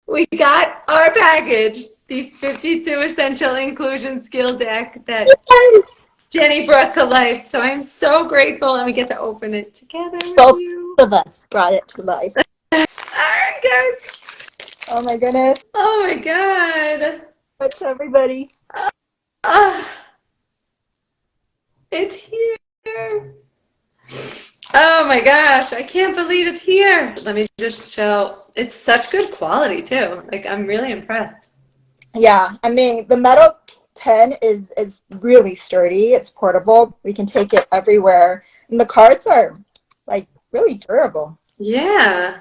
we got our package, the 52 Essential Inclusion Skill Deck that Jenny brought to life. So I'm so grateful and we get to open it together with Both you. of us brought it to life. All right, guys. Oh my goodness. Oh my God. What's everybody? It's here. Oh my gosh, I can't believe it's here. Let me just show. It's such good quality too. Like, I'm really impressed. Yeah, I mean, the metal tin is really sturdy. It's portable. We can take it everywhere. And the cards are like really durable. Yeah.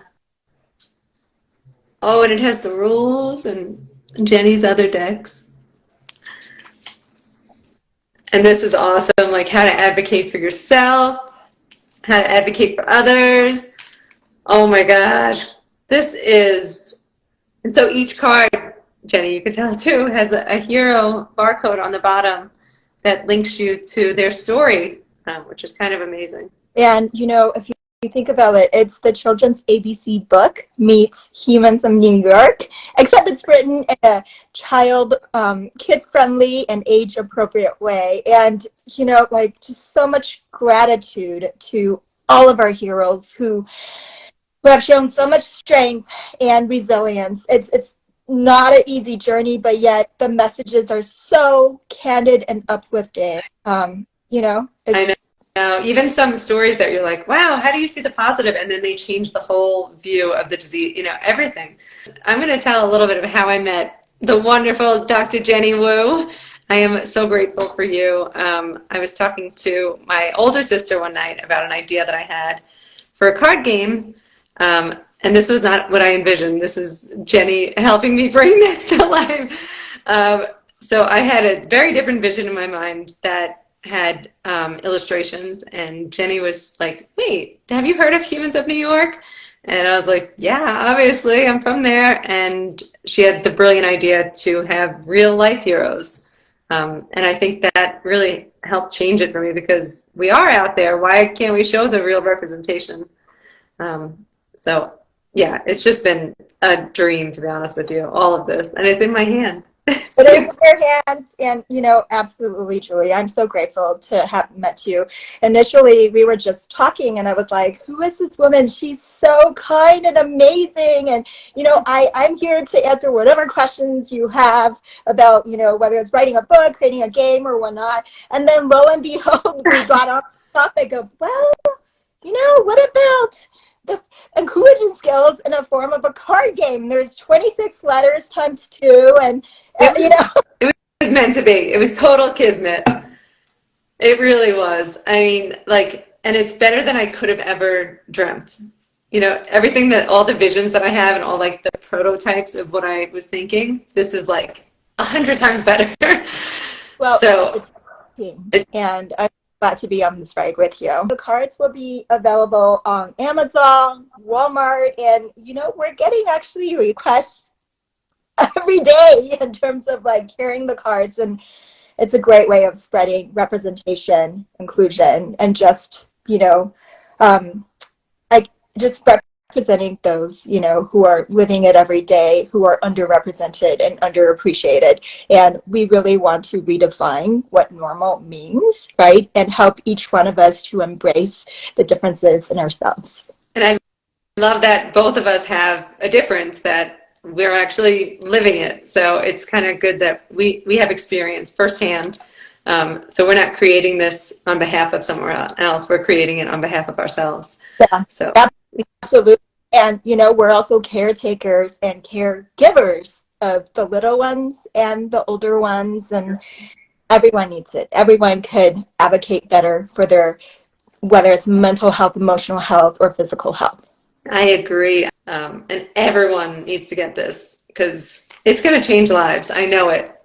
Oh, and it has the rules and Jenny's other decks. And this is awesome, like how to advocate for yourself, how to advocate for others. Oh my gosh. This is, and so each card, Jenny, you can tell too, has a hero barcode on the bottom that links you to their story, which is kind of amazing. And, you know, if you think about it, it's the children's ABC book meets Humans of New York, except it's written in a child, kid-friendly and age-appropriate way. And, you know, like, just so much gratitude to all of our heroes who have shown so much strength and resilience. It's not an easy journey, but yet the messages are so candid and uplifting. You know, I know. Even some stories that you're like, wow, how do you see the positive? And then they change the whole view of the disease, you know, everything. I'm going to tell a little bit of how I met the wonderful Dr. Jenny Woo. I am so grateful for you. I was talking to my older sister one night about an idea that I had for a card game. And this was not what I envisioned. This is Jenny helping me bring this to life. So I had a very different vision in my mind that had illustrations, and Jenny was like, wait, have you heard of Humans of New York? And I was like, yeah, obviously, I'm from there. And she had the brilliant idea to have real life heroes. And I think that really helped change it for me, because we are out there. Why can't we show the real representation? So yeah, it's just been a dream, to be honest with you, all of this, and it's in my hand. It is in your hands, and, you know, absolutely, Julie. I'm so grateful to have met you. Initially, we were just talking, and I was like, who is this woman? She's so kind and amazing, and, you know, I'm here to answer whatever questions you have about, you know, whether it's writing a book, creating a game, or whatnot. And then, lo and behold, we got on the topic of, well, you know, what about the inclusion skills in a form of a card game? There's 26 letters times 2, and you know, it was meant to be. It was total kismet. It really was. I mean, like, and it's better than I could have ever dreamt. You know, everything that, all the visions that I have and all like the prototypes of what I was thinking, this is like 100 times better. Well, so it's and I'm glad to be on this ride with you. The cards will be available on Amazon, Walmart, and, you know, we're getting actually requests every day in terms of like carrying the cards, and it's a great way of spreading representation, inclusion, and just, you know, like just representing those, you know, who are living it every day, who are underrepresented and underappreciated. And we really want to redefine what normal means, right? And help each one of us to embrace the differences in ourselves. And I love that both of us have a difference, that we're actually living it. So it's kind of good that we have experience firsthand. So we're not creating this on behalf of someone else. We're creating it on behalf of ourselves. Yeah, So absolutely. And, you know, we're also caretakers and caregivers of the little ones and the older ones, and everyone needs it. Everyone could advocate better for their, whether it's mental health, emotional health, or physical health. I agree. And everyone needs to get this, because it's going to change lives. I know it.